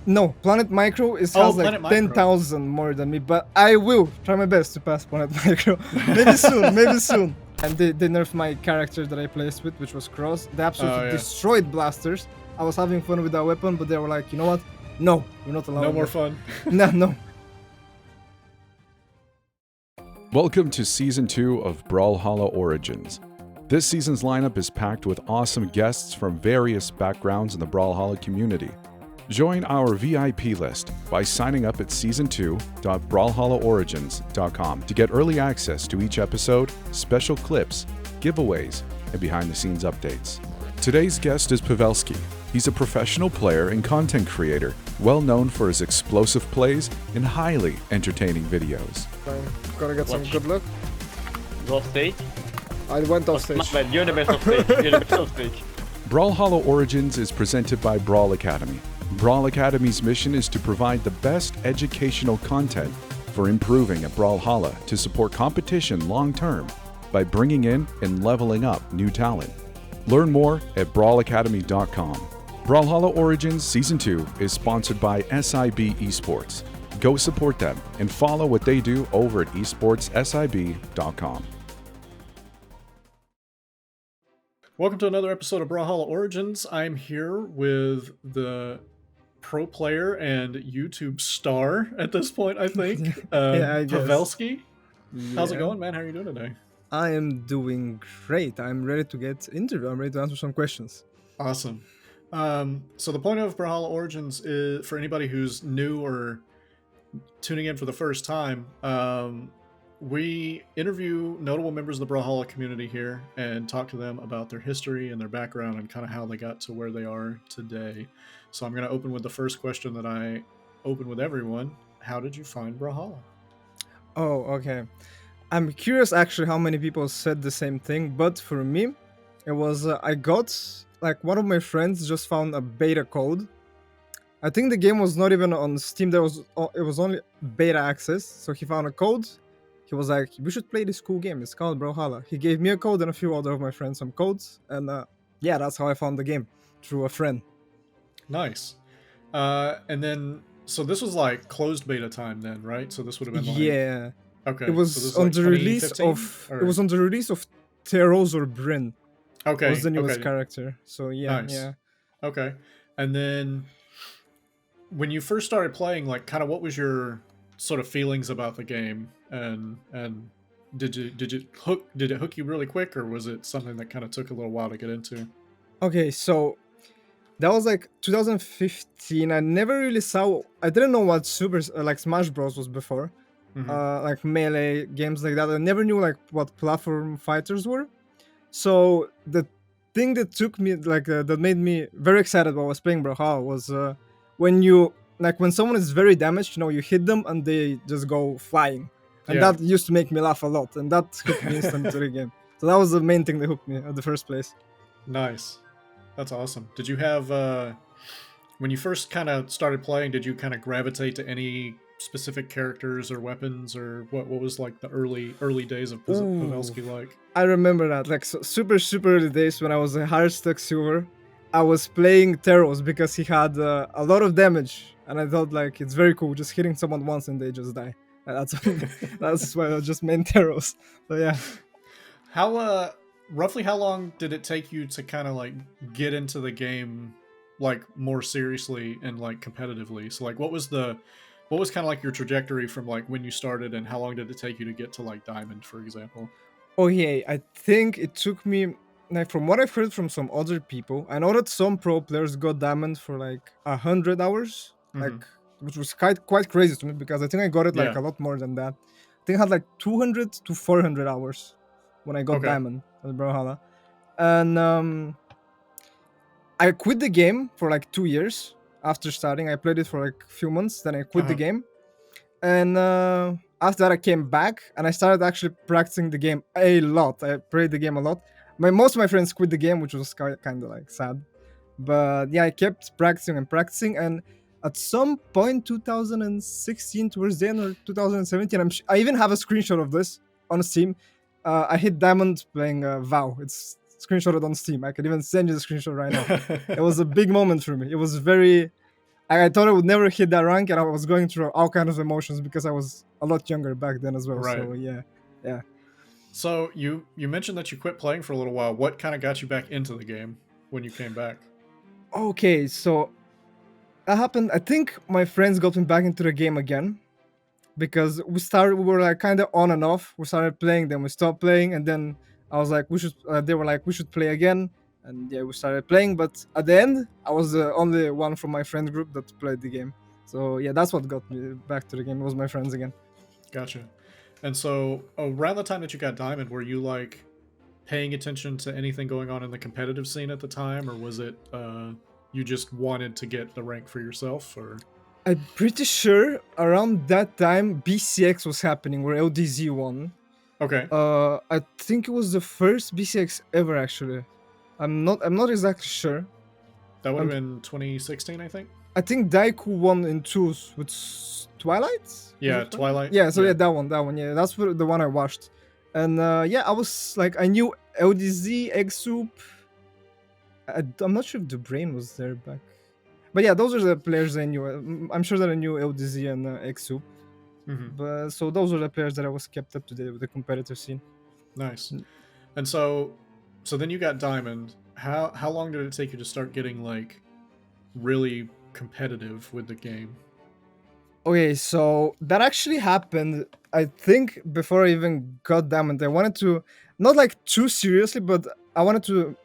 No, Planet Micro has like Planet Micro. 10,000 more than me, but I will try my best to pass Planet Micro. Maybe soon, maybe soon. And they nerfed my character that I placed with, which was Cross. They absolutely destroyed blasters. I was having fun with that weapon, but they were like, you know what? No, we're not allowed. No more fun. No. Welcome to Season 2 of Brawlhalla Origins. This season's lineup is packed with awesome guests from various backgrounds in the Brawlhalla community. Join our VIP list by signing up at season2.brawlhallaorigins.com to get early access to each episode, special clips, giveaways, and behind-the-scenes updates. Today's guest is Pavelski. He's a professional player and content creator, well known for his explosive plays and highly entertaining videos. I'm gonna get some good luck. Go off stage? I went off stage. My bad, you're the best off stage. You're the best off stage. Brawlhalla Origins is presented by Brawl Academy. Brawl Academy's mission is to provide the best educational content for improving at Brawlhalla to support competition long-term by bringing in and leveling up new talent. Learn more at brawlacademy.com. Brawlhalla Origins Season 2 is sponsored by SIB Esports. Go support them and follow what they do over at esportssib.com. Welcome to another episode of Brawlhalla Origins. I'm here with the pro player and YouTube star at this point, I think. I guess. Pavelski. How's it going, man? How are you doing today? I am doing great. I'm ready to get interviewed. I'm ready to answer some questions. Awesome. So the point of Brawlhalla Origins is, for anybody who's new or tuning in for the first time, we interview notable members of the Brawlhalla community here and talk to them about their history and their background and kind of how they got to where they are today. So I'm going to open with the first question that I open with everyone. How did you find Brawlhalla? Oh, okay. I'm curious actually how many people said the same thing, but for me, it was I got like one of my friends just found a beta code. I think the game was not even on Steam. It was only beta access. So he found a code. He was like, "We should play this cool game. It's called Brawlhalla." He gave me a code and a few other of my friends some codes, and yeah, that's how I found the game, through a friend. Nice. And then, so this was like closed beta time then, right? So this would have been like... Yeah. Okay. It was so on like the release of. or... It was on the release of Teros or Bryn. Okay. Was the newest character. So yeah, nice. Yeah. Okay. And then, when you first started playing, like, kind of what was your sort of feelings about the game, and did it hook you really quick, or was it something that kind of took a little while to get into? Okay, so that was like 2015. I never really saw. I didn't know what like Smash Bros was before, like melee games like that. I never knew like what platform fighters were. So the thing that took me like that made me very excited while I was playing Brawlhalla was when someone is very damaged, you hit them and they just go flying, and that used to make me laugh a lot, and that hooked me instantly to the game. So that was the main thing that hooked me at the first place. Nice. That's awesome. Did you have, when you first kind of started playing, did you kind of gravitate to any specific characters or weapons, or what was like the early days of Pavelski like? I remember that, like super early days when I was a Hardstuck Silver. I was playing Teros because he had a lot of damage, and I thought like it's very cool just hitting someone once and they just die. That's why I just main Teros. So yeah. Roughly how long did it take you to kind of like get into the game like more seriously and like competitively? So like what was kind of like your trajectory from like when you started, and how long did it take you to get to like Diamond, for example? Oh yeah, I think it took me, like from what I've heard from some other people, I know that some pro players got Diamond for like 100 hours, like, which was quite crazy to me, because I think I got it like a lot more than that. I think I had like 200 to 400 hours when I got Diamond at Brawlhalla. And I quit the game for like 2 years after starting. I played it for like a few months, then I quit the game. And after that I came back and I started actually practicing the game a lot. I played the game a lot. Most of my friends quit the game, which was kind of like sad. But yeah, I kept practicing, and at some point 2016 towards the end, or 2017, I even have a screenshot of this on Steam. I hit Diamond playing WoW. It's screenshotted on Steam. I could even send you the screenshot right now. It was a big moment for me. It was very... I thought I would never hit that rank, and I was going through all kinds of emotions because I was a lot younger back then as well. Right. So yeah. So you mentioned that you quit playing for a little while. What kind of got you back into the game when you came back? Okay, so that happened. I think my friends got me back into the game again because we were like kind of on and off. We started playing, then we stopped playing, and then I was like, they were like, we should play again, and yeah, we started playing. But at the end, I was the only one from my friend group that played the game. So yeah, that's what got me back to the game. It was my friends again. Gotcha. And so around the time that you got Diamond, were you like paying attention to anything going on in the competitive scene at the time, or was it you just wanted to get the rank for yourself? Or I'm pretty sure around that time BCX was happening where LDZ won. okay, I think it was the first BCX ever actually. I'm not exactly sure. that would have been 2016, I think. I think Daiku won in twos with Twilight. Was Yeah, it Twilight. Yeah, so yeah, that one. Yeah, that's the one I watched. And yeah, I was like, I knew LDZ, Egg Soup. I'm not sure if the Brain was there back. But yeah, those are the players I knew. I'm sure that I knew LDZ and Egg Soup. Mhm. But so those are the players that I was kept up to date with the competitive scene. Nice. And so then you got Diamond. How long did it take you to start getting like really competitive with the game? Okay, so that actually happened, I think, before I even got Diamond. I wanted to, not like too seriously, but I wanted to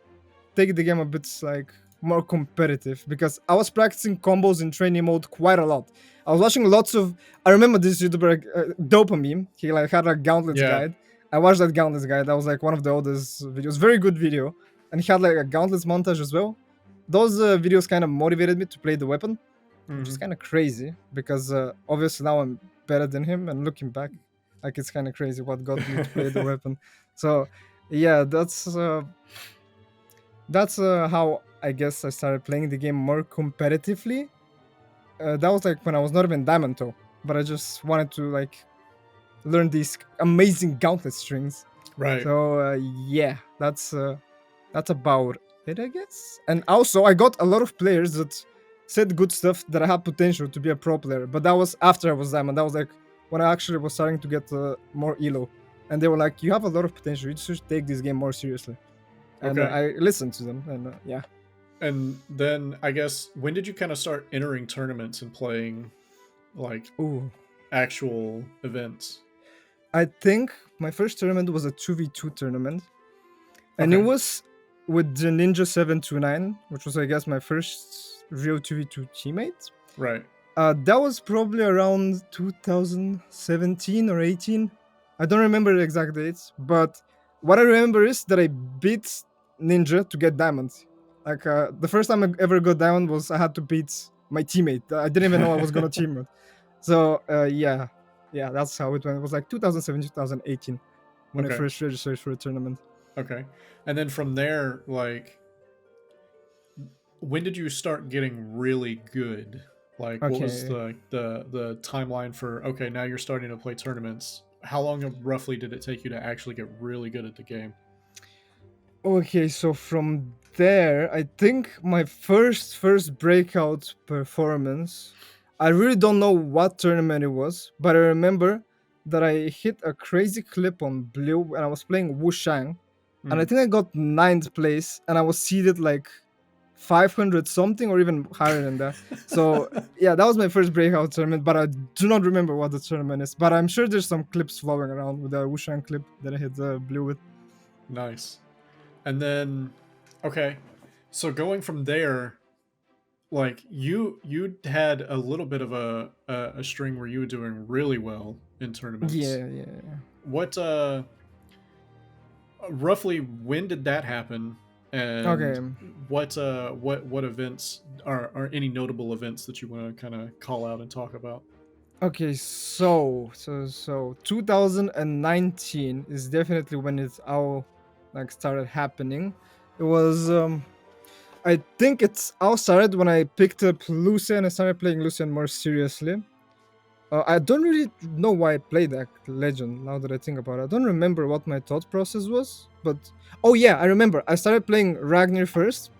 take the game a bit like more competitive because I was practicing combos in training mode quite a lot. I was watching lots of. I remember this YouTuber, Dopamine. He like had a Gauntlets Yeah. guide. I watched that Gauntlets guide. That was like one of the oldest videos. Very good video, and he had like a Gauntlets montage as well. Those videos kind of motivated me to play the weapon, which is Mhm. kind of crazy because obviously now I'm better than him. And looking back, like it's kind of crazy what got me to play the weapon. So yeah, that's how I guess I started playing the game more competitively. That was like when I was not even Diamond though, but I just wanted to like learn these amazing Gauntlet strings. Right. So yeah, that's about it, I guess. And also, I got a lot of players that said good stuff that I had potential to be a pro player. But that was after I was Diamond. That was like when I actually was starting to get more elo, and they were like, "You have a lot of potential. You should take this game more seriously." And Okay. I listened to them, and yeah. And then I guess when did you kind of start entering tournaments and playing like Ooh, actual events? I think my first tournament was a 2v2 tournament, and it Okay. was with the Ninja 729, which was I guess my first real 2v2 teammate. Right. That was probably around 2017 or 18. I don't remember the exact dates, but what I remember is that I beat Ninja to get diamond. Like the first time I ever got diamond was I had to beat my teammate. I didn't even know I was gonna team with. So yeah, that's how it went. It was like 2017, 2018 when I Okay. first registered for a tournament. Okay. And then from there, like, when did you start getting really good? Like, what was Okay. the timeline for? Okay, now you're starting to play tournaments. How long roughly did it take you to actually get really good at the game? Okay, so from there, I think my first breakout performance, I really don't know what tournament it was, but I remember that I hit a crazy clip on blue and I was playing Wushang, and I think I got 9th place and I was seeded like 500 something or even higher than that. So yeah, that was my first breakout tournament, but I do not remember what the tournament is. But I'm sure there's some clips flowing around with the Wushang clip that I hit blue with. Nice. And then, okay, so going from there, like you had a little bit of a string where you were doing really well in tournaments. Yeah. What roughly when did that happen? And Okay. what events are any notable events that you want to kind of call out and talk about? Okay, so 2019 is definitely when it all like started happening. It was I think it's all started when I picked up Lucian and started playing Lucian more seriously. I don't really know why I played that legend now that I think about it. I don't remember what my thought process was, but oh yeah, I remember. I started playing Ragnar first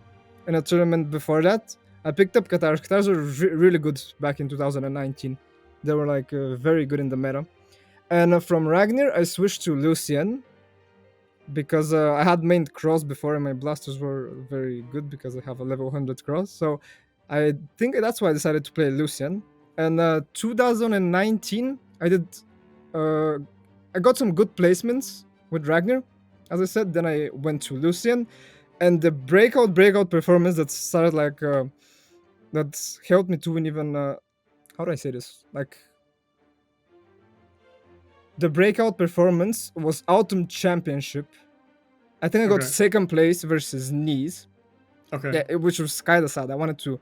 in a tournament before that, I picked up Katars. Katars were really good back in 2019. They were like very good in the meta. And from Ragnar, I switched to Lucian because I had mained Cross before, and my blasters were very good because I have a level 100 Cross. So I think that's why I decided to play Lucian. And 2019, I did. I got some good placements with Ragnar, as I said. Then I went to Lucian, and the breakout performance that started like that helped me to win even. How do I say this? Like the breakout performance was Autumn Championship. I think I got Okay. second place versus Knees. Okay. Yeah, which was kind of sad. I wanted to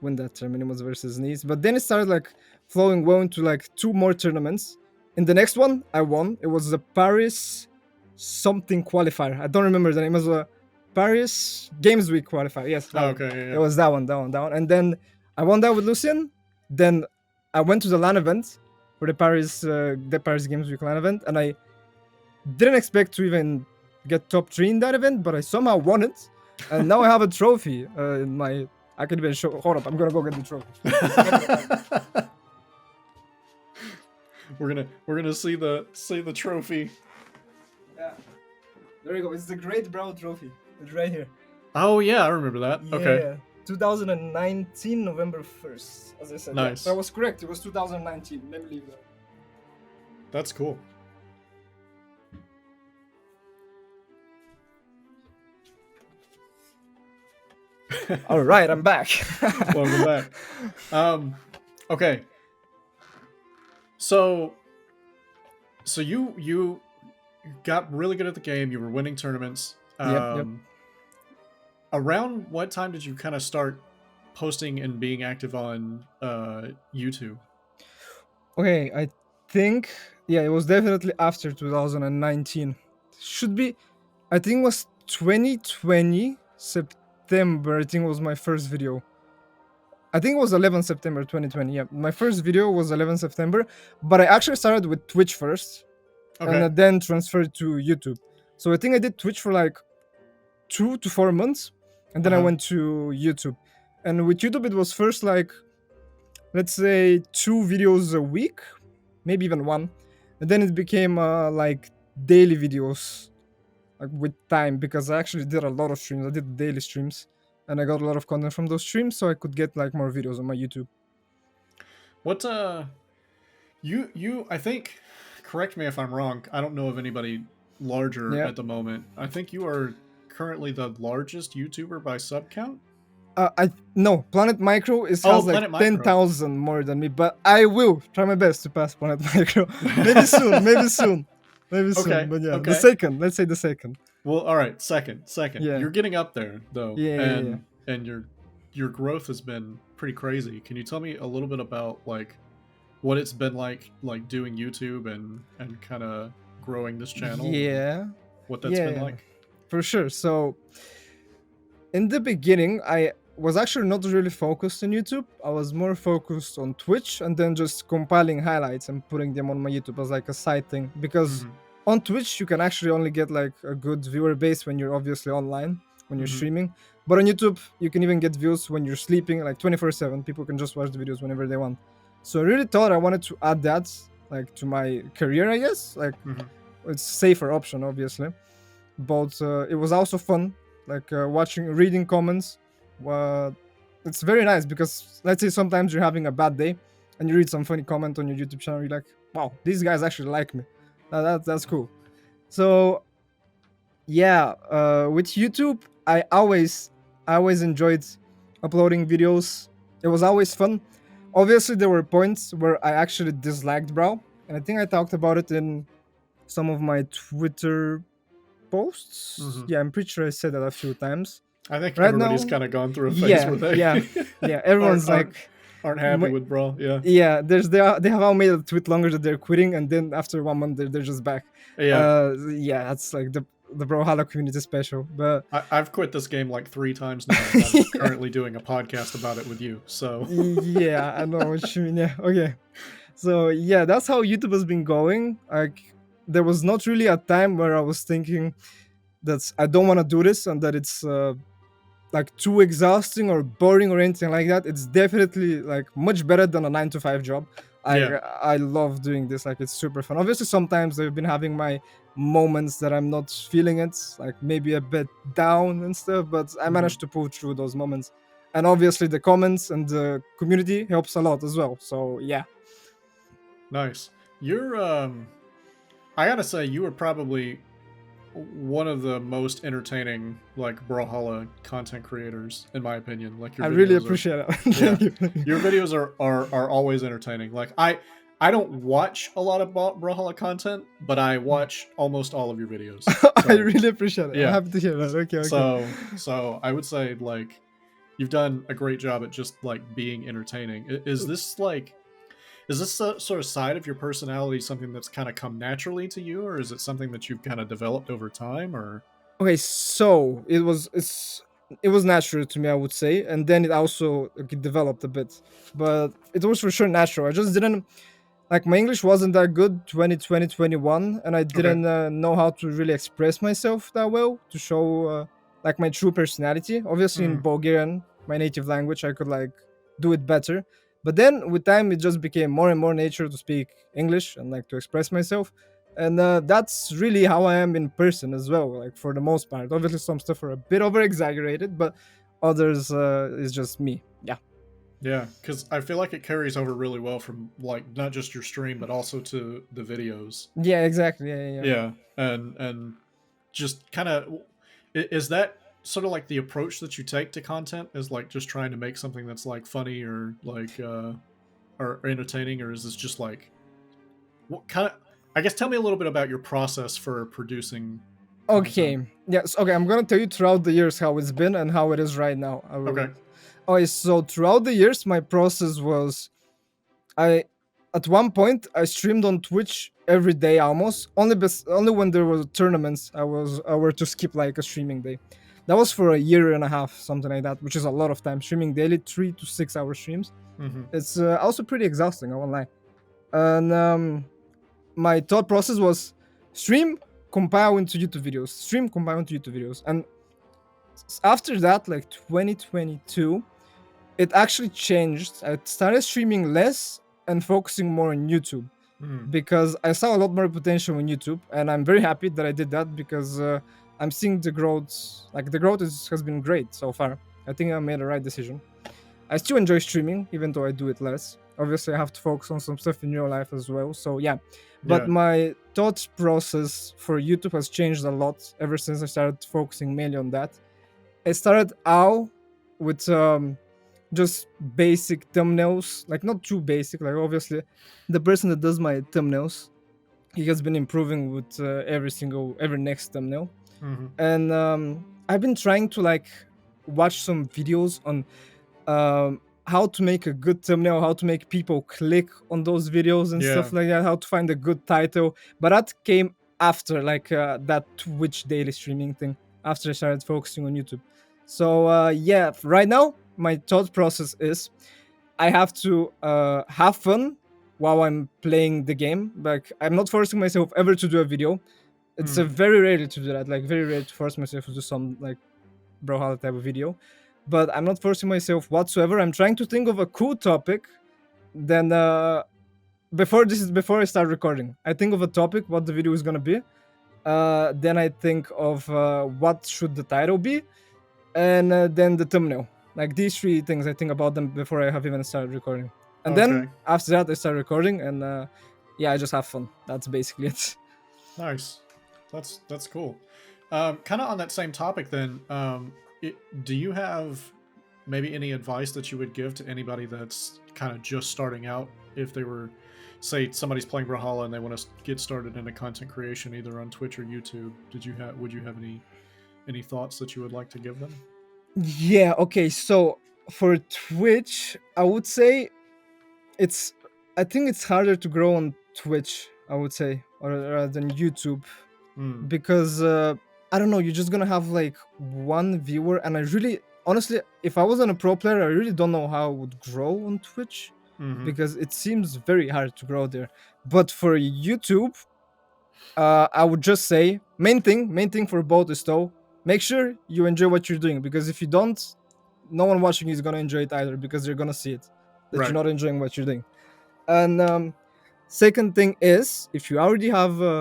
win that tournament. It was versus Knees, but then it started like flowing well into like 2 more tournaments. In the next one, I won. It was the Paris something qualifier. I don't remember the name. It was a Paris Games Week qualifier. Yes. that one. Okay. Yeah. It was that one. And then I won that with Lucian. Then I went to the LAN event for the Paris Games Week LAN event, and I didn't expect to even get top 3 in that event, but I somehow won it, and now I have a trophy in my. I can even show. Hold up, I'm gonna go get the trophy. we're gonna see the trophy. Yeah, there you go. It's the Great Brawl Trophy. It's right here. Oh yeah, I remember that. Okay. Yeah, 2019 November 1st. As I said. Nice. Yeah, so I was correct. It was 2019. Let me leave that. That's cool. All right, I'm back. Welcome back. Okay. So you got really good at the game. You were winning tournaments. Yep. Around what time did you kind of start posting and being active on YouTube? Okay, I think it was definitely after 2019. Should be, I think it was 2020 September. I think was my first video. I think it was 11 September 2020. Yeah, my first video was 11 September, but I actually started with Twitch first, Okay. and then transferred to YouTube. So I think I did Twitch for like 2 to 4 months, and then I went to YouTube. And with YouTube, it was first like, let's say 2 videos a week, maybe even 1, and then it became like daily videos, like with time, because I actually did a lot of streams. I did daily streams, and I got a lot of content from those streams, so I could get like more videos on my YouTube. What you I think, correct me if I'm wrong, I don't know of anybody larger at the moment. I think you are currently the largest YouTuber by sub count. No, Planet Micro has Planet like Micro. 10,000 more than me, but I will try my best to pass Planet Micro. Maybe soon. Okay, But yeah, okay. the second. Let's say the second. Well, all right, second. Yeah. You're getting up there though. Yeah. And your growth has been pretty crazy. Can you tell me a little bit about like what it's been like doing YouTube and kind of growing this channel? Yeah. What that's been like? For sure. So in the beginning, I was actually not really focused on YouTube. I was more focused on Twitch, and then just compiling highlights and putting them on my YouTube as like a side thing, because on Twitch you can actually only get like a good viewer base when you're obviously online, when you're streaming, but on YouTube you can even get views when you're sleeping, like 24/7. People can just watch the videos whenever they want. So I really thought I wanted to add that like to my career, I guess. Like it's safer option obviously, but it was also fun, like reading comments. It's very nice, because let's say sometimes you're having a bad day and you read some funny comment on your YouTube channel, you're like, wow, these guys actually like me. That's cool. So yeah, with YouTube, I always enjoyed uploading videos. It was always fun. Obviously there were points where I actually disliked Brawl, and I think I talked about it in some of my Twitter posts. Yeah, I'm pretty sure I said that a few times. I think Right everybody's now- kind of gone through a phase where they Everyone's aren't like, aren't happy with Brawl. Yeah. yeah, they have all made a tweet longer that they're quitting, and then after 1 month they're just back. Yeah. That's like the Brawlhalla community special. But I've quit this game like 3 times now, and I'm currently doing a podcast about it with you. So yeah, I know what you mean. Yeah, okay. So yeah, that's how YouTube has been going. Like there was not really a time where I was thinking that I don't want to do this and that it's like too exhausting or boring or anything like that. It's definitely like much better than a 9 to 5 job. Yeah. I love doing this. Like it's super fun. Obviously, sometimes I've been having my moments that I'm not feeling it, like maybe a bit down and stuff. But I managed to pull through those moments. And obviously, the comments and the community helps a lot as well. So yeah. Nice. You're I gotta say, you were probably one of the most entertaining like Brawlhalla content creators, in my opinion. Like your I videos really are, appreciate it. yeah, Thank you. your videos are always entertaining. Like I don't watch a lot of Brawlhalla content, but I watch almost all of your videos. I So, really appreciate it. yeah. I'm happy to hear that. Okay. So I would say like you've done a great job at just like being entertaining. Is this like is this sort of side of your personality something that's kind of come naturally to you, or is it something that you've kind of developed over time, or? Okay, so it was natural to me, I would say, and then it also developed a bit, but it was for sure natural. I just didn't like my English wasn't that good 2021, and I didn't know how to really express myself that well to show like my true personality. Obviously, in Bulgarian, my native language, I could like do it better. But then with time, it just became more and more nature to speak English and like to express myself. And that's really how I am in person as well, like for the most part. Obviously, some stuff are a bit over exaggerated, but others is just me. Yeah. Yeah, because I feel like it carries over really well from like not just your stream, but also to the videos. Yeah, exactly. Yeah. Yeah, and just kind of is that sort of like the approach that you take to content, is like just trying to make something that's like funny or like or entertaining, or is this just like what kind of? I guess tell me a little bit about your process for producing. Okay. Content. Yes. Okay. I'm gonna tell you throughout the years how it's been and how it is right now. I will. Okay. Okay. So throughout the years, my process was, I, at one point, I streamed on Twitch every day almost. Only when there were tournaments, I were to skip like a streaming day. That was for a year and a half, something like that, which is a lot of time. Streaming daily, 3 to 6 hour streams. It's also pretty exhausting. I won't lie. And my thought process was stream, compile into YouTube videos, stream, compile into YouTube videos. And after that, like 2022, it actually changed. I started streaming less and focusing more on YouTube because I saw a lot more potential on YouTube, and I'm very happy that I did that because I'm seeing the growth. Like the growth has been great so far. I think I made the right decision. I still enjoy streaming, even though I do it less. Obviously, I have to focus on some stuff in real life as well. So yeah, but my thought process for YouTube has changed a lot ever since I started focusing mainly on that. I started out with just basic thumbnails, like not too basic. Like obviously, the person that does my thumbnails, he has been improving with every next thumbnail, and I've been trying to like watch some videos on how to make a good thumbnail, how to make people click on those videos and stuff like that, how to find a good title. But that came after like that Twitch daily streaming thing, after I started focusing on YouTube. So yeah, right now my thought process is I have to have fun while I'm playing the game. Like I'm not forcing myself ever to do a video. It's a very rarely to do that. Like very rare to force myself to do some like Brawlhalla type of video. But I'm not forcing myself whatsoever. I'm trying to think of a cool topic. Then before I start recording, I think of a topic, what the video is gonna be. Then I think of what should the title be, and then the thumbnail. Like these three things, I think about them before I have even started recording. And then after that, I start recording, and yeah, I just have fun. That's basically it. Nice, that's cool. Kind of on that same topic, then. Do you have maybe any advice that you would give to anybody that's kind of just starting out? If they were, say, somebody's playing Brawlhalla and they want to get started into content creation, either on Twitch or YouTube, would you have any thoughts that you would like to give them? Yeah. Okay. So for Twitch, I would say I think it's harder to grow on Twitch, I would say, or rather than YouTube, because I don't know, you're just gonna have like one viewer, and I really, honestly, if I wasn't a pro player, I really don't know how I would grow on Twitch, because it seems very hard to grow there. But for YouTube, I would just say main thing for both is though make sure you enjoy what you're doing, because if you don't, no one watching you is gonna enjoy it either, because they're gonna see it that Right. you're not enjoying what you're doing. And second thing is, if you already have a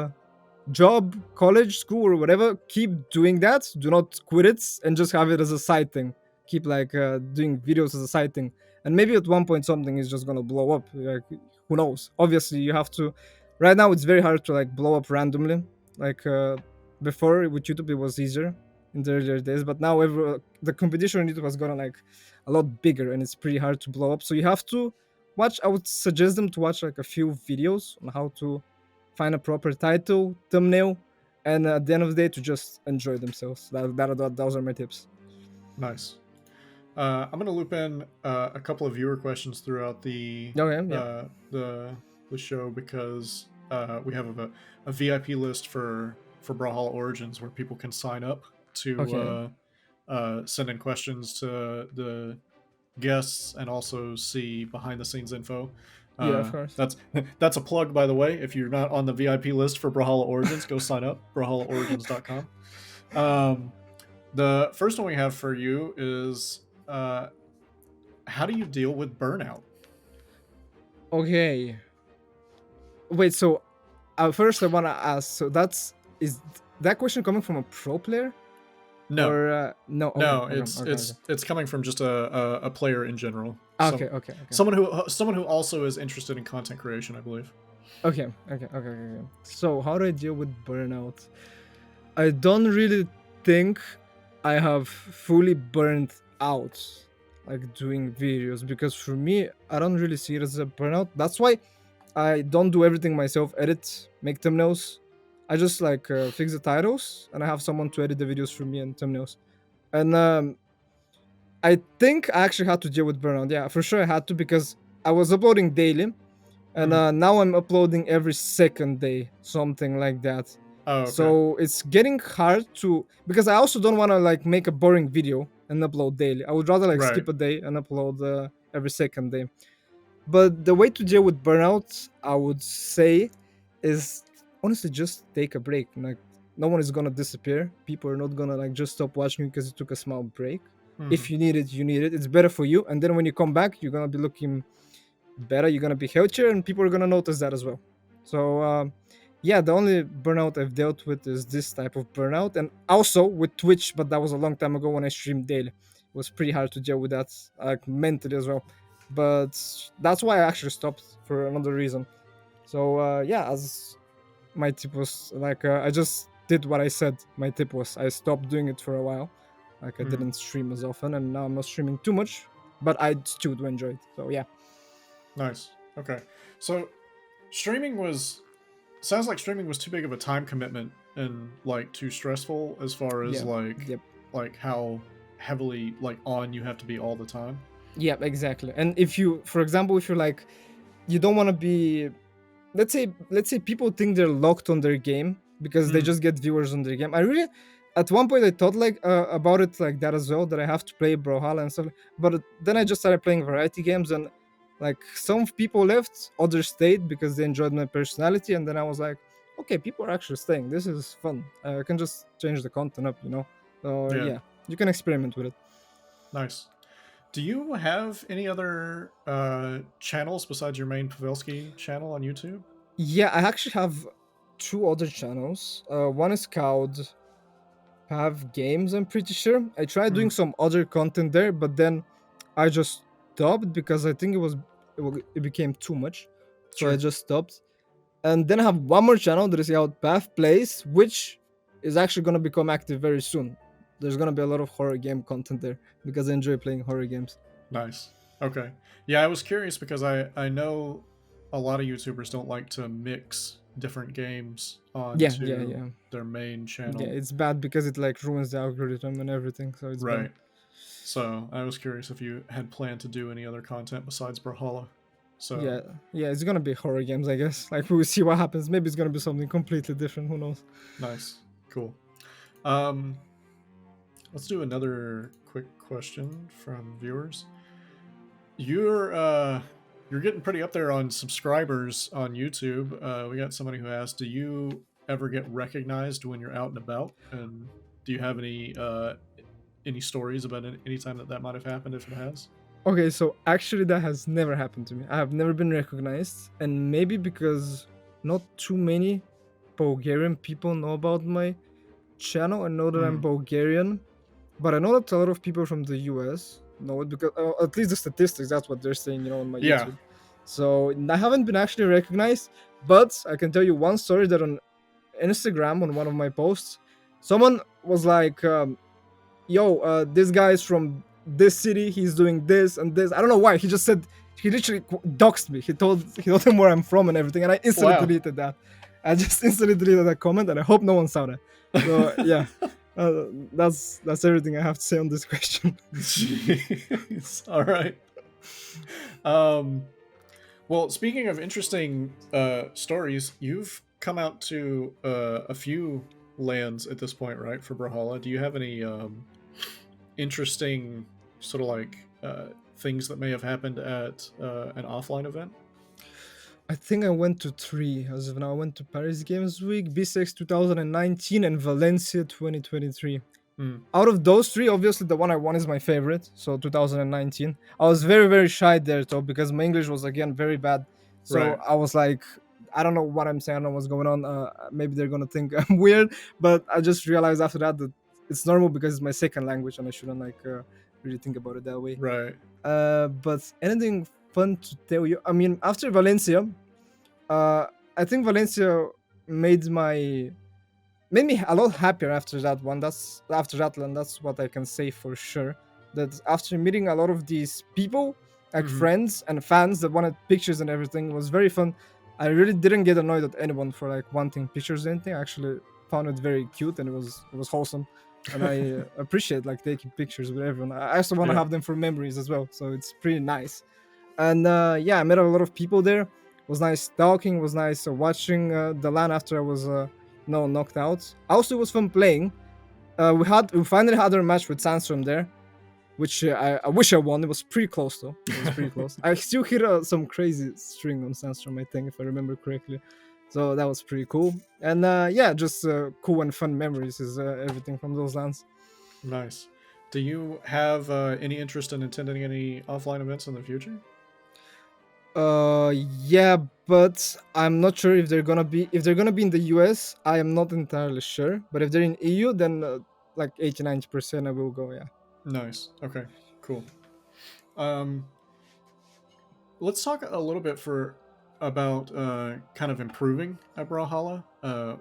job, college, school, or whatever, keep doing that. Do not quit it, and just have it as a side thing. Keep like doing videos as a side thing, and maybe at one point something is just gonna blow up. Like, who knows? Obviously, you have to. Right now, it's very hard to like blow up randomly. Like before with YouTube, it was easier in the earlier days, but now the competition on YouTube has gotten like a lot bigger, and it's pretty hard to blow up. So you have to watch. I would suggest them to watch like a few videos on how to find a proper title, thumbnail, and at the end of the day, to just enjoy themselves. Those are my tips. Nice. I'm gonna loop in a couple of viewer questions throughout the Okay, yeah. The show, because we have a VIP list for Brawlhalla Origins where people can sign up to Okay. send in questions to the guests and also see behind the scenes info. Yeah, of course. That's a plug, by the way. If you're not on the VIP list for Brawlhalla Origins, go sign up. BrawlhallaOrigins.com. The first one we have for you is how do you deal with burnout? Okay. Wait, so first I want to ask, so is that question coming from a pro player? No, Or no? Okay, no, okay, it's coming from just a player in general. okay. Someone who also is interested in content creation, I believe. Okay. So how do I deal with burnout? I don't really think I have fully burned out like doing videos, because for me, I don't really see it as a burnout. That's why I don't do everything myself, edit, make thumbnails. I just like fix the titles, and I have someone to edit the videos for me and thumbnails. And I think I actually had to deal with burnout. Yeah, for sure I had to, because I was uploading daily, and now I'm uploading every second day, something like that. Oh, okay. So it's getting hard to, because I also don't want to like make a boring video and upload daily. I would rather like Right. skip a day and upload every second day. But the way to deal with burnout, I would say, is honestly just take a break. Like, no one is gonna disappear. People are not gonna like just stop watching you because you took a small break. If you need it, you need it. It's better for you. And then when you come back, you're gonna be looking better. You're gonna be healthier, and people are gonna notice that as well. So yeah, the only burnout I've dealt with is this type of burnout, and also with Twitch, but that was a long time ago when I streamed daily. It was pretty hard to deal with that, like mentally as well. But that's why I actually stopped for another reason. So yeah, as my tip was like, I just did what I said. My tip was I stopped doing it for a while. Like I didn't stream as often, and now I'm not streaming too much, but I still do enjoy it. So yeah. Nice. Okay. So sounds like streaming was too big of a time commitment and like too stressful as far as like how heavily like on you have to be all the time. Yeah, exactly. And if you, for example, if you're like, you don't want to be, let's say people think they're locked on their game because they just get viewers on their game. I really, at one point I thought like about it like that as well, that I have to play Brawlhalla and stuff. But then I just started playing variety games, and like some people left, others stayed because they enjoyed my personality, and then I was like, okay, people are actually staying. This is fun. I can just change the content up, you know. So yeah, you can experiment with it. Nice. Do you have any other channels besides your main Pavelski channel on YouTube? Yeah, I actually have 2 other channels. One is called Pav Games, I'm pretty sure. I tried doing some other content there, but then I just stopped because I think it became too much. So I just stopped. And then I have one more channel that is called Pav Plays, which is actually going to become active very soon. There's going to be a lot of horror game content there because I enjoy playing horror games. Nice. Okay. Yeah, I was curious because I know a lot of YouTubers don't like to mix different games onto their main channel. Yeah, it's bad because it like ruins the algorithm and everything. So it's right. bad. So I was curious if you had planned to do any other content besides Brawlhalla. So yeah, it's gonna be horror games, I guess. Like we'll see what happens. Maybe it's gonna be something completely different. Who knows? Nice. Cool. Let's do another quick question from viewers. You're getting pretty up there on subscribers on YouTube. We got somebody who asked, do you ever get recognized when you're out and about? And Do you have any stories about any time that might have happened, if it has? Okay, so actually that has never happened to me. I have never been recognized, and maybe because not too many Bulgarian people know about my channel and know that I'm Bulgarian, but I know that a lot of people from the US know it because at least the statistics, that's what they're saying, on my Yeah. YouTube. So I haven't been actually recognized, but I can tell you one story that on Instagram, on one of my posts, someone was like, yo, this guy's from this city, he's doing this and this. I don't know why. He just said, he literally doxed me. He told him where I'm from and everything, and I instantly Wow. deleted that. I just instantly deleted that comment, and I hope no one saw that. So yeah, that's everything I have to say on this question. Jeez. All right. Well, speaking of interesting stories, you've come out to a few lands at this point, right? For Brawlhalla, do you have any interesting sort of like things that may have happened at an offline event? I think I went to 3 as of now. I went to Paris Games Week, B6 2019, and Valencia 2023. Out of those 3, obviously the one I won is my favorite, so 2019. I was very, very shy there though, because my English was again very bad. So Right. I was like, I don't know what I'm saying, I don't know what's going on. Maybe they're gonna think I'm weird, but I just realized after that it's normal because it's my second language and I shouldn't really think about it that way. Right. But anything fun to tell you? I mean, after Valencia, I think Valencia made me a lot happier after that one. After that land, that's what I can say for sure. That after meeting a lot of these people, like friends and fans that wanted pictures and everything, it was very fun. I really didn't get annoyed at anyone for like wanting pictures or anything. I actually found it very cute and it was wholesome. And I appreciate like taking pictures with everyone. I also want to have them for memories as well, so it's pretty nice. And yeah, I met a lot of people there. It was nice talking. It was nice watching the LAN after I was knocked out. Also, it was fun playing. We finally had our match with Sandstorm there, which I wish I won. It was pretty close though. It was pretty close. I still hit some crazy string on Sandstorm, I think, if I remember correctly. So that was pretty cool. And yeah, just cool and fun memories is everything from those lands. Nice. Do you have any interest in attending any offline events in the future? Yeah, but I'm not sure if they're gonna be in the US. I am not entirely sure, but if they're in EU, then like 80-90% I will go. Yeah. Nice. Okay. Cool. Let's talk a little bit about kind of improving at Brawlhalla.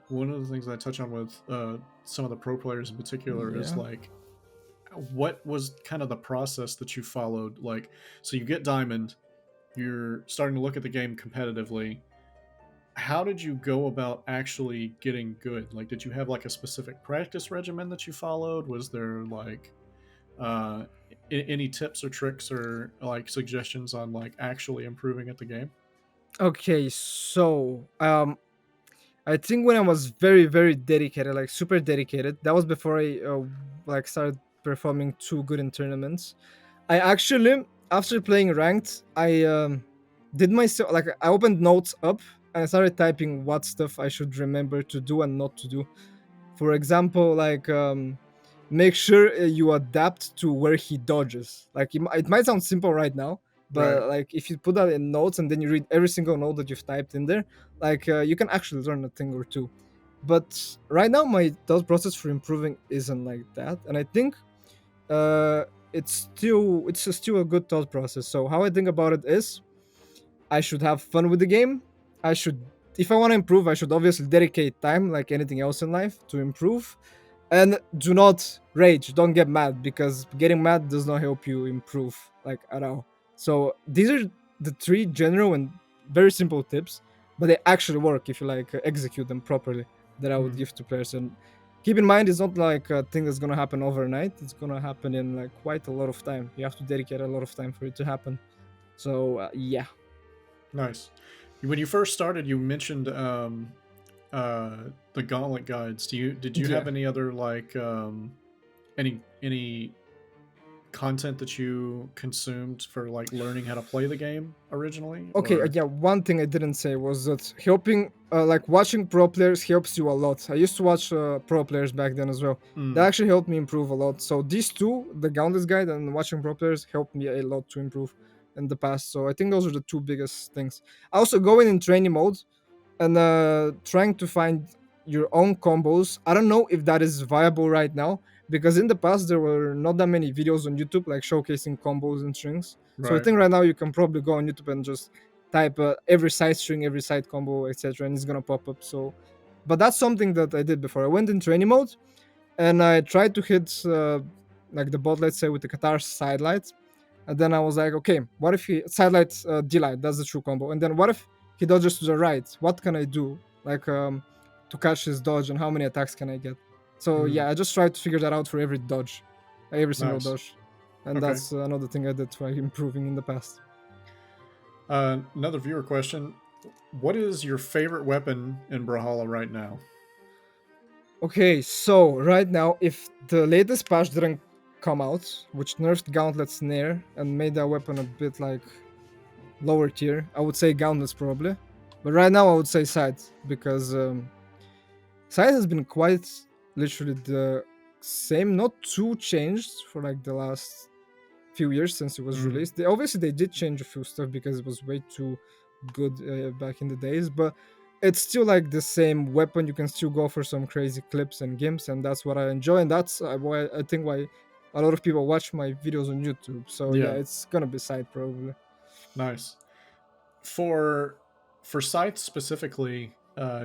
One of the things I touch on with some of the pro players in particular is like, what was kind of the process that you followed? Like, so you get Diamond, you're starting to look at the game competitively. How did you go about actually getting good? Like, did you have like a specific practice regimen that you followed? Was there like any tips or tricks or like suggestions on like actually improving at the game? Okay, so I think when I was very very dedicated, like super dedicated, that was before I like started performing too good in tournaments. I actually, after playing ranked, I did myself like I opened notes up and I started typing what stuff I should remember to do and not to do. For example, like make sure you adapt to where he dodges. Like it might sound simple right now, but Right. like if you put that in notes and then you read every single note that you've typed in there, like you can actually learn a thing or two. But right now my thought process for improving isn't like that, and I think it's still a good thought process. So how I think about it is, I should have fun with the game. I should, if I want to improve, I should obviously dedicate time, like anything else in life, to improve. And do not rage. Don't get mad, because getting mad does not help you improve, like at all. So these are the 3 general and very simple tips, but they actually work if you like execute them properly. That I would give to players. And keep in mind, it's not like a thing that's gonna happen overnight. It's gonna happen in like quite a lot of time. You have to dedicate a lot of time for it to happen. So yeah. Nice. When you first started, you mentioned the gauntlet guides. Did you have any other like any content that you consumed for like learning how to play the game originally? Okay, or- yeah, one thing I didn't say was that helping, like watching pro players helps you a lot. I used to watch pro players back then as well. Mm, That actually helped me improve a lot. So these two, the Gauntlet Guide and watching pro players, helped me a lot to improve in the past. So I think those are the two biggest things. Also, going in training mode and trying to find your own combos. I don't know if that is viable right now because in the past there were not that many videos on YouTube like showcasing combos and strings. So I right. think right now you can probably go on YouTube and just type every side string, every side combo, etc., and it's gonna pop up. So, but that's something that I did before. I went in training mode and I tried to hit like the bot, let's say, with the Qatar side light, and then I was like, okay, what if he side light D light? That's the true combo. And then what if he dodges to the right? What can I do? Like to catch his dodge and how many attacks can I get? So Mm, yeah, I just tried to figure that out for every dodge, every single nice. dodge, and Okay. that's another thing I did for improving in the past. Another viewer question: what is your favorite weapon in Brawlhalla right now? Okay, so right now, if the latest patch didn't come out, which nerfed Gauntlet Snare and made that weapon a bit like lower tier, I would say Gauntlets probably. But right now, I would say Scythe because Scythe has been quite literally the same, not too changed for like the last few years since it was Mm, released. They did change a few stuff because it was way too good back in the days, but it's still like the same weapon. You can still go for some crazy clips and gimps, and that's what I enjoy, and that's why I think why a lot of people watch my videos on YouTube. So yeah, yeah, it's gonna be Scythe probably. nice. For Scythe specifically,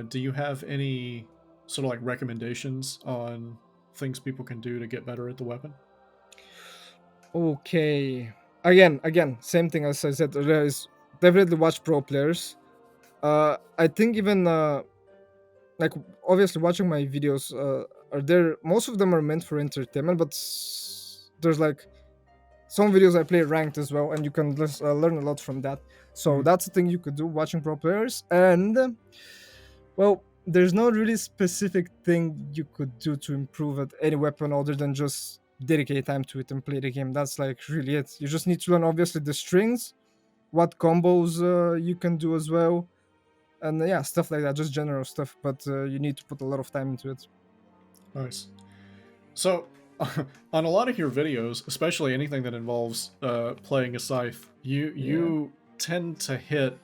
do you have any sort of like recommendations on things people can do to get better at the weapon? Okay, again, same thing as I said earlier, is definitely watch pro players. I think even like obviously watching my videos are there, most of them are meant for entertainment, but there's like some videos I play ranked as well, and you can just learn a lot from that. So Mm, that's the thing you could do watching pro players. And well, there's no really specific thing you could do to improve at any weapon other than just dedicate time to it and play the game. That's like really it. You just need to learn obviously the strings, what combos you can do as well, and yeah, stuff like that, just general stuff. But you need to put a lot of time into it. nice. So, on a lot of your videos, especially anything that involves playing a scythe, you tend to hit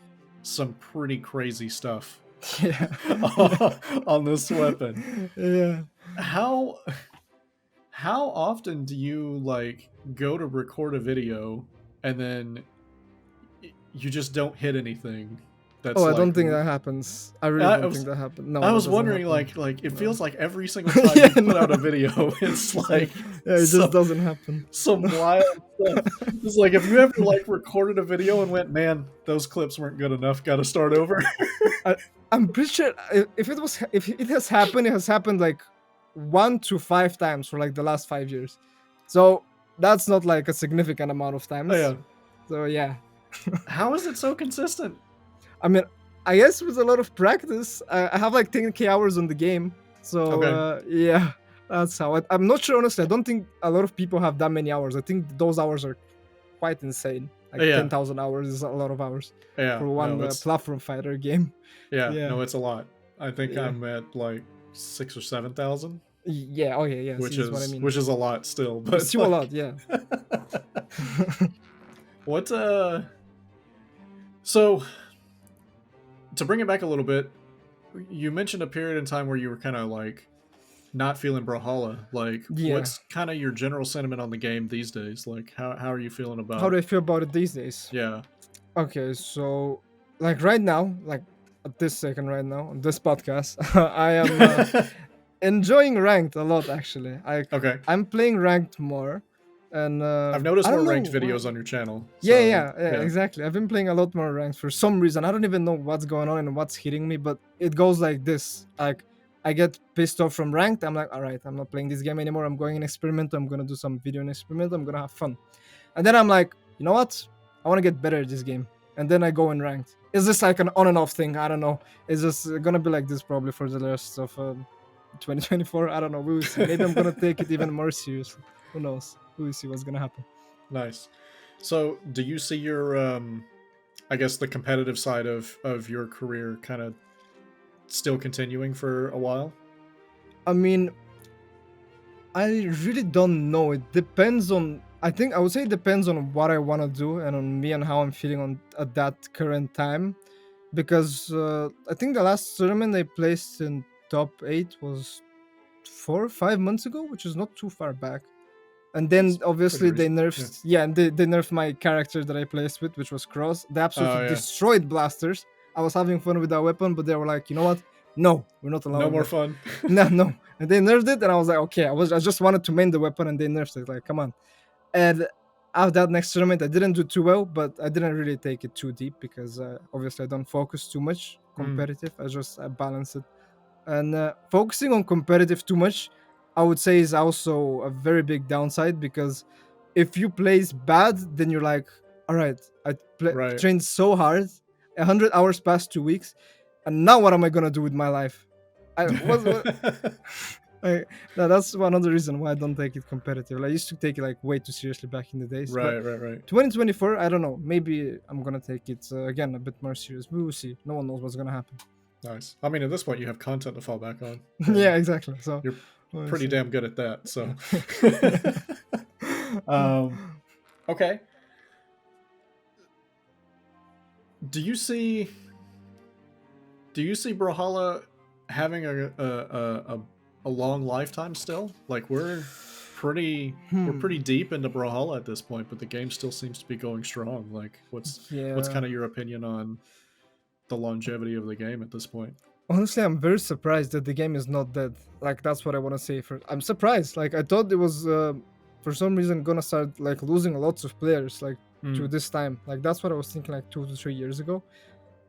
some pretty crazy stuff Yeah. on this weapon. Yeah. How often do you like go to record a video and then you just don't hit anything? That's Oh, I like don't think that happens. I really I don't was- think that happened. No, I that was doesn't wondering, happen. like it No. feels like every single time Yeah, you put out a no. video, it's like Yeah, it just some, doesn't happen. some wild stuff. It's like if you ever like recorded a video and went, man, those clips weren't good enough, got to start over. I'm pretty sure if it has happened like 1 to 5 times for like the last 5 years. So that's not like a significant amount of times. Oh, yeah. So yeah, How is it so consistent? I mean, I guess with a lot of practice, I have like 10k hours on the game. So Okay. yeah, that's how. I'm not sure honestly. I don't think a lot of people have that many hours. I think those hours are quite insane. Like Yeah. 10,000 hours is a lot of hours Yeah, for one no, it's, platform fighter game. yeah, yeah. no, it's a lot. I think Yeah. I'm at like 6 or 7,000, Yeah. Okay. Yeah. which see, is what I mean. which is a lot still. But It's still a like- lot. Yeah. What so to bring it back a little bit, you mentioned a period in time where you were kind of like not feeling Brawlhalla. Like Yeah. what's kind of your general sentiment on the game these days? Like how are you feeling about How do I feel about it these days? Yeah. Okay. So, like right now, like at this second, right now on this podcast, I am enjoying ranked a lot. Actually, Okay. I'm playing ranked more, and I've noticed I more don't ranked know videos why. on your channel. Yeah, so, yeah, exactly. I've been playing a lot more ranked for some reason. I don't even know what's going on and what's hitting me, but it goes like this. Like, I get pissed off from ranked. I'm like, all right, I'm not playing this game anymore. I'm going in experiment. I'm gonna do some video in experiment. I'm gonna have fun. And then I'm like, you know what? I want to get better at this game. And then I go in ranked. Is this like an on and off thing? I don't know. It's just gonna be like this probably for the rest of 2024. I don't know. We will see. Maybe I'm gonna take it even more seriously. Who knows? We will see what's gonna happen. Nice. So, do you see your, I guess, the competitive side of your career kind of still continuing for a while? I mean, I really don't know. It depends on. I think I would say it depends on what I want to do and on me and how I'm feeling on at that current time. Because I think the last tournament I placed in top 8 was 4 or 5 months ago, which is not too far back. And then That's obviously pretty they recent. nerfed, yeah, and they nerfed my character that I placed with, which was Cross. They absolutely Oh, yeah. destroyed blasters. I was having fun with that weapon, but they were like, you know what? No, we're not No allowing more it. fun. No, no. And they nerfed it, and I was like, okay, I just wanted to main the weapon, and they nerfed it. Like, come on. And after that next tournament, I didn't do too well, but I didn't really take it too deep because obviously I don't focus too much competitive. I balance it, and focusing on competitive too much, I would say, is also a very big downside because if you plays bad, then you're like, all right, Right. trained so hard, 100 hours past 2 weeks, and now what am I gonna do with my life? What that's one other reason why I don't take it competitive. I used to take it like way too seriously back in the days, but Right. 2024, I don't know. Maybe I'm gonna take it again a bit more serious. We will see. No one knows what's gonna happen. Nice. I mean, at this point, you have content to fall back on. Yeah, exactly. So You're we'll pretty see. damn good at that. So, okay. Do you see Brawlhalla having a long lifetime still? Like we're pretty deep into Brawlhalla at this point, but the game still seems to be going strong. Like what's Yeah. kind of your opinion on the longevity of the game at this point? Honestly, I'm very surprised that the game is not dead. Like that's what I want to say. I'm surprised. Like I thought it was for some reason gonna start like losing lots of players like to this time. Like that's what I was thinking like 2 to 3 years ago.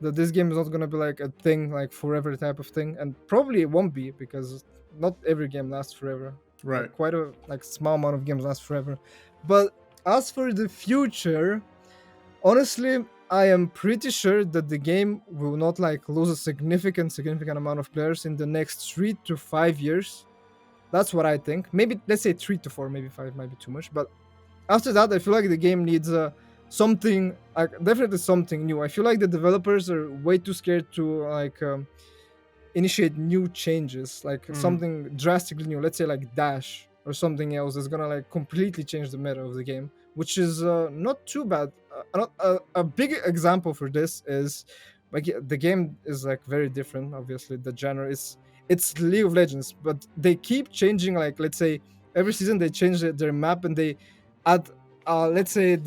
That this game is not gonna be like a thing like forever type of thing, and probably it won't be because not every game lasts forever. Right. Like, quite a like small amount of games last forever. But as for the future, honestly, I am pretty sure that the game will not like lose a significant amount of players in the next 3 to 5 years. That's what I think. Maybe let's say 3 to 4, maybe 5 might be too much. But after that, I feel like the game needs something, like definitely something new. I feel like the developers are way too scared to like initiate new changes, like something drastically new. Let's say like Dash or something else that's gonna like completely change the meta of the game, which is not too bad. A big example for this is like the game is like very different. Obviously, the genre is it's League of Legends, but they keep changing. Like let's say every season they change their map and they add let's say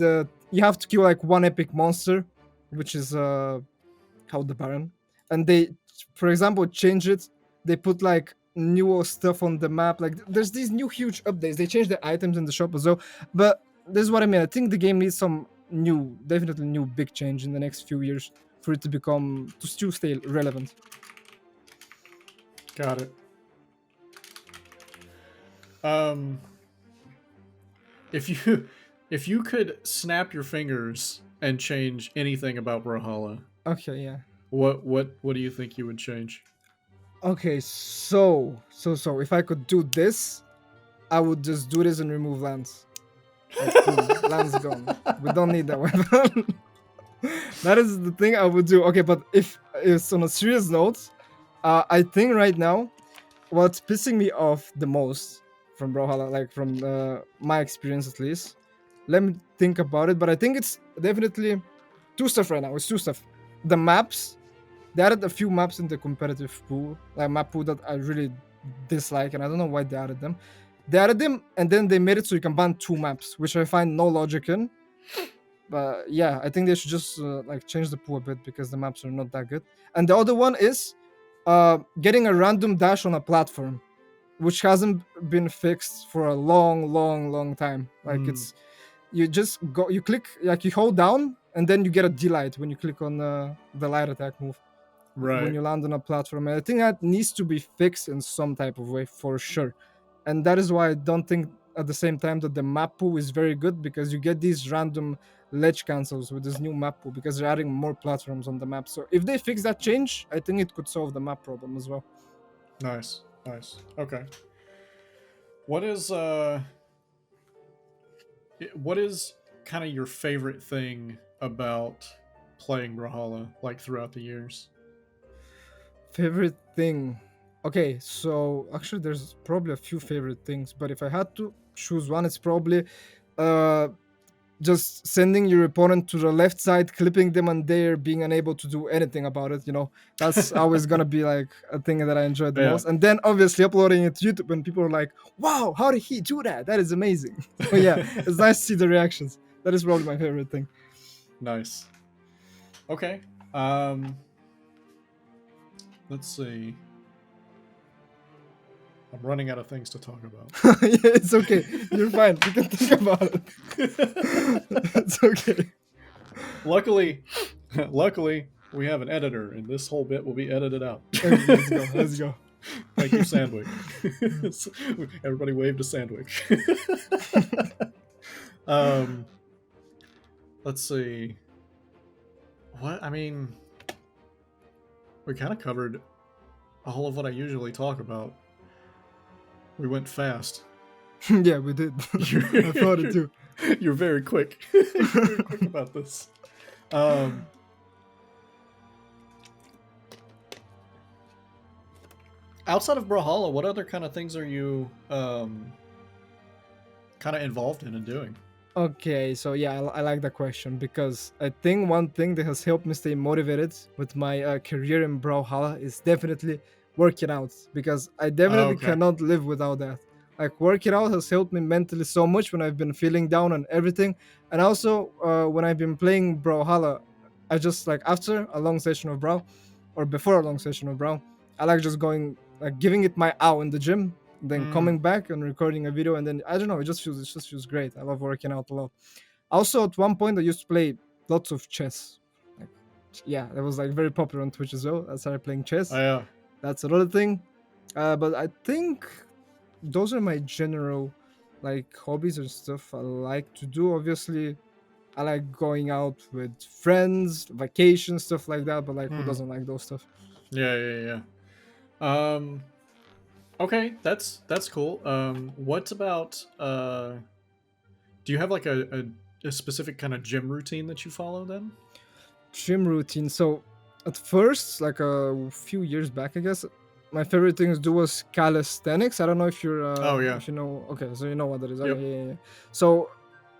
you have to kill like one epic monster, which is called the Baron, and they, for example, change it. They put like new stuff on the map. Like there's these new huge updates. They change the items in the shop as well. But this is what I mean. I think the game needs some definitely new big change in the next few years for it to still stay relevant. Got it. If you could snap your fingers and change anything about Brawlhalla, Okay, yeah. what do you think you would change? Okay, so if I could do this, I would just do this and remove lands. Like, boom, lands gone. We don't need that weapon. That is the thing I would do. Okay, but if it's on a serious note, I think right now, what's pissing me off the most from Brawlhalla, like from my experience at least, let me think about it. But I think it's definitely two stuff right now. It's two stuff. The maps. They added a few maps in the competitive pool, like map pool that I really dislike, and I don't know why they added them. They added them, and then they made it so you can ban 2 maps, which I find no logic in. But yeah, I think they should just like change the pool a bit because the maps are not that good. And the other one is getting a random dash on a platform, which hasn't been fixed for a long time. Like it's you just go, you click, like you hold down, and then you get a delight when you click on the light attack move. Right. When you land on a platform. And I think that needs to be fixed in some type of way for sure. And that is why I don't think at the same time that the map pool is very good, because you get these random ledge cancels with this new map pool because they're adding more platforms on the map. So if they fix that change, I think it could solve the map problem as well. Nice. Okay. What is kind of your favorite thing about playing Brawlhalla, like throughout the years? Favorite thing. Okay, so actually there's probably a few favorite things, but if I had to choose one, it's probably uh just sending your opponent to the left side, clipping them on there, being unable to do anything about it. That's always gonna be like a thing that I enjoy the Yeah. most. And then obviously uploading it to YouTube, and people are like, "Wow, how did he do that? That is amazing." So yeah, it's nice to see the reactions. That is probably my favorite thing. Nice. Okay. Let's see. I'm running out of things to talk about. Yeah, it's okay. You're fine. You can think about it. It's okay. Luckily, we have an editor, and this whole bit will be edited out. Okay, let's go. Let's go. Thank you, Sandwich. Everybody wave to Sandwich. Let's see. What? I mean, we kind of covered all of what I usually talk about. We went fast. Yeah, we did. I thought it too. You're very quick. You're very quick about this. Outside of Brawlhalla, what other kind of things are you kind of involved in and doing? Okay, so yeah, I like that question because I think one thing that has helped me stay motivated with my career in Brawlhalla is definitely working out, because I definitely Okay. cannot live without that. Like, working out has helped me mentally so much when I've been feeling down on everything, and also when I've been playing Brawlhalla, I just like after a long session of Brawl, or before a long session of Brawl, I like just going like giving it my all in the gym, then coming back and recording a video, and then I don't know, it just feels great. I love working out a lot. Also, at one point I used to play lots of chess. Like, yeah, that was like very popular on Twitch as well. I started playing chess. Oh, yeah. That's another thing. But I think those are my general like hobbies and stuff I like to do. Obviously, I like going out with friends, vacations, stuff like that. But like, who doesn't like those stuff? Yeah. Okay, that's cool. What about do you have like a specific kind of gym routine that you follow then? Gym routine. So at first, like a few years back, I guess, my favorite thing to do was calisthenics. I don't know if you're Oh, yeah. if you know. Okay, so you know what that is. Yep. Okay, yeah. So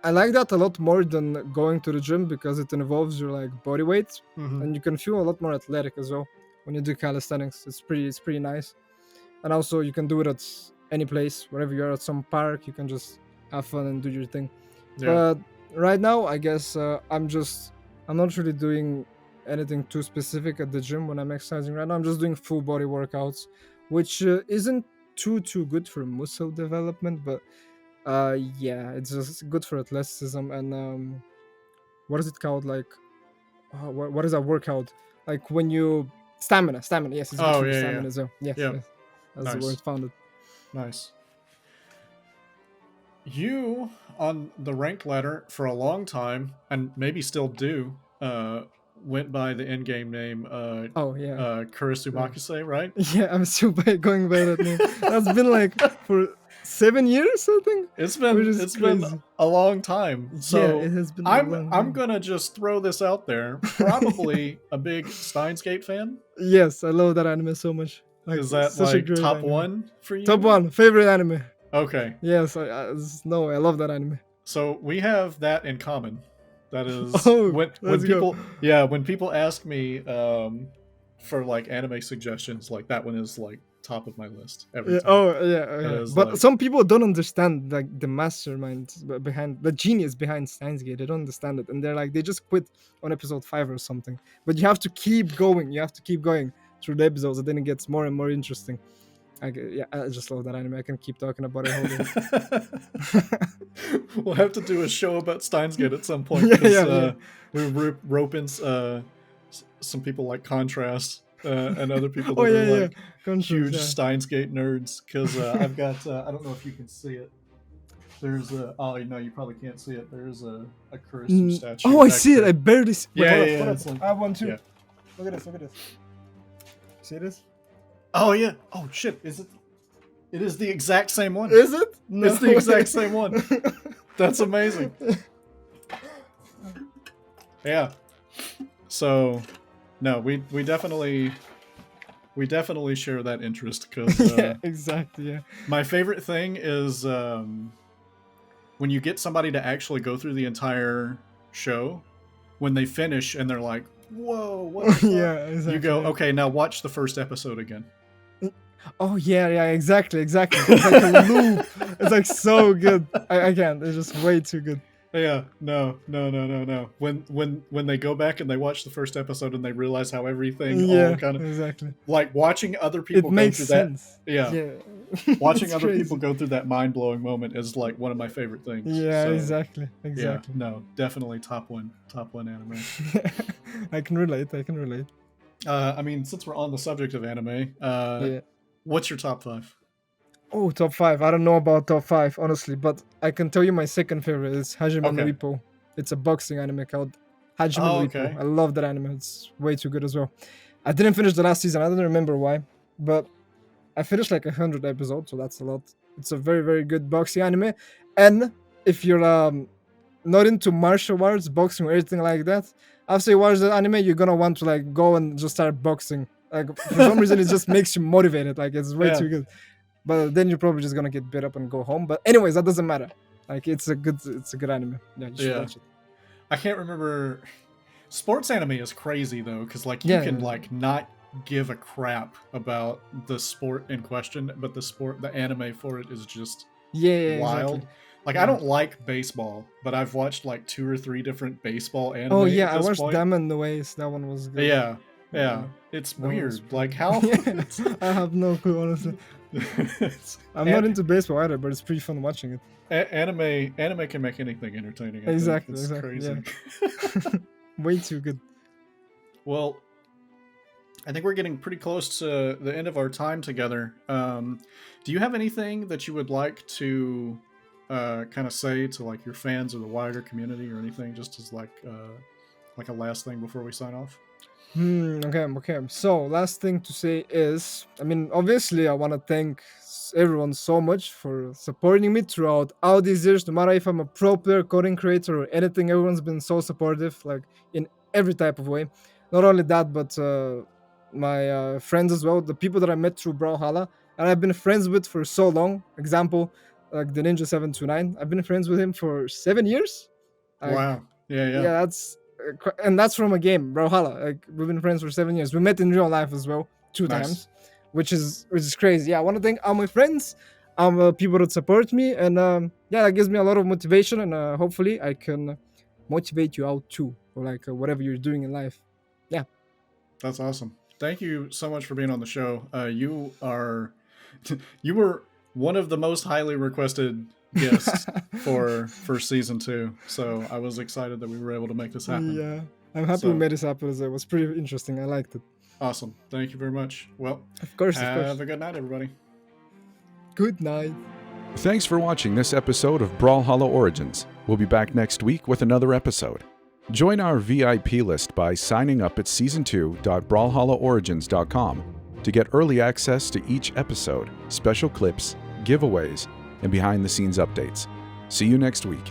I like that a lot more than going to the gym because it involves your like body weight, and you can feel a lot more athletic as well when you do calisthenics. It's pretty nice. And also you can do it at any place, wherever you are, at some park. You can just have fun and do your thing. Yeah. But right now, I guess I'm not really doing anything too specific at the gym when I'm exercising. Right now, I'm just doing full body workouts, which isn't too good for muscle development, but yeah, it's just good for athleticism. And what is it called? Like, what is that workout? Like when you stamina. Yes, it's good for stamina as well. Yes, Yeah. yes. That's Nice. the word found it. Nice. You, on the rank ladder for a long time, and maybe still do, went by the in-game name Oh yeah. Kurisumakase, right? Yeah, I'm still going by that name. That's been like for 7 years, I think. It's Which been is crazy. a long time. So Yeah, it has been a long I'm time. gonna just throw this out there. Probably a big Steins Gate fan. Yes, I love that anime so much. Like, Is that such a like great top anime. one for you? Top one, favorite anime. Okay, Yes, no, I love that anime. so we have that in common. That is Oh, when let's go. people when people ask me for like anime suggestions, like that one is like top of my list every Yeah, time. oh yeah. is But like- some people don't understand like the mastermind behind the genius behind Steins Gate. They don't understand it, and they're like they just quit on episode 5 or something. But you have to keep going. You have to keep going through the episodes, and then it gets more and more interesting. Yeah, I just love that anime. I can keep talking about it all day. We'll have to do a show about Steins Gate at some point. Yeah, 'cause, yeah. We rope in some people like Contrast and other people that Oh are yeah, like Conscious, huge yeah. Steins Gate nerds. Because I've got I don't know if you can see it. There's oh no, you probably can't see it. There's a Kurisu statue. Oh, I back see it. there. I barely see. Yeah, hold yeah, up, it's hold up. like- I have one too. yeah. Look at this. Look at this. See this? Oh yeah. Oh shit. Is it? It is the exact same one. Is it? It's the exact way. same one. That's amazing. Yeah. So, no, we definitely share that interest because Yeah, exactly. Yeah. my favorite thing is when you get somebody to actually go through the entire show, when they finish and they're like, "Whoa, what the fuck?" Yeah, exactly. You go, yeah. "Okay, now watch the first episode again." Oh yeah, exactly. It's like a loop. It's like so good. I can't. It's just way too good. Yeah, no. When they go back and they watch the first episode and they realize how everything all Yeah, kind of exactly. like watching other It people go makes through sense. that. Yeah, Yeah. watching It's other crazy. people go through that mind blowing moment is like one of my favorite things. Yeah, So, exactly. Yeah, Exactly. no, definitely top one anime. I can relate. I mean, since we're on the subject of anime, Yeah. what's your top 5? Oh, top 5. I don't know about top 5, honestly, but I can tell you my second favorite is Hajime no Okay. Ippo. It's a boxing anime called Hajime Oh, no okay. Ippo. I love that anime. It's way too good as well. I didn't finish the last season. I don't remember why, but I finished like 100 episodes, so that's a lot. It's a very, very good boxing anime. And if you're not into martial arts, boxing or anything like that, after you watch the anime, you're gonna want to like go and just start boxing. Like for some reason, it just makes you motivated. Like it's way Yeah. too good. But then you're probably just gonna get beat up and go home. But anyways, that doesn't matter. Like it's a good anime. Yeah, you should Yeah. watch it. I can't remember. Sports anime is crazy though, because like you Yeah, can yeah. like not give a crap about the sport in question, but the anime for it is just Yeah, wild. exactly. Like I don't like baseball, but I've watched like 2 or 3 different baseball anime. Oh yeah, at I this watched point. Diamond the Ways. That one was good. Yeah, Yeah. it's That was weird. Like how? Yeah, I have no clue, honestly. I'm not into baseball either, but it's pretty fun watching it. Anime can make anything entertaining. I think. Exactly, It's exactly, crazy. Way too good. Well, I think we're getting pretty close to the end of our time together. Do you have anything that you would like to kind of say to like your fans or the wider community or anything, just as like a last thing before we sign off? Okay. So, last thing to say is, I mean, obviously, I want to thank everyone so much for supporting me throughout all these years. No matter if I'm a pro player, coding creator, or anything, everyone's been so supportive, like in every type of way. Not only that, but my friends as well, the people that I met through Brawlhalla, and I've been friends with for so long. Example, like the Ninja 729. I've been friends with him for 7 years. Like, Wow. Yeah. yeah, that's and that's from a game, Brawlhalla. Like we've been friends for 7 years. We met in real life as well, 2 Nice. times, which is crazy. Yeah, I want to thank all my friends, people that support me, and yeah, that gives me a lot of motivation, and hopefully I can motivate you out too, or like whatever you're doing in life. Yeah, That's awesome. Thank you so much for being on the show. You were one of the most highly requested guests for season 2. So I was excited that we were able to make this happen. yeah. I'm happy So- we made this happen. It was pretty interesting. I liked it. Awesome. Thank you very much. Well, Of course. have a good night, everybody. Good night. Thanks for watching this episode of Brawlhalla Origins. We'll be back next week with another episode. Join our VIP list by signing up at season2.brawlhallaorigins.com to get early access to each episode, special clips, giveaways, and behind-the-scenes updates. See you next week.